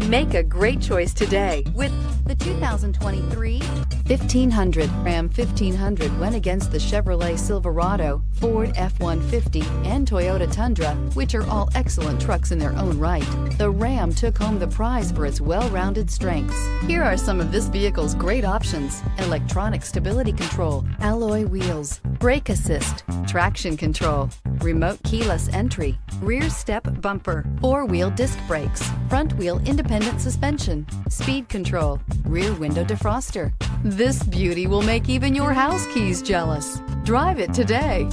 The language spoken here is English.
Make a great choice today with the 2023 1500. Ram 1500 went against the Chevrolet Silverado, Ford F-150, and Toyota Tundra, which are all excellent trucks in their own right. The Ram took home the prize for its well-rounded strengths. Here are some of this vehicle's great options: electronic stability control, alloy wheels, brake assist, traction control, remote keyless entry, rear step bumper, four-wheel disc brakes, front wheel independent suspension, speed control, rear window defroster. This beauty will make even your house keys jealous. Drive it today.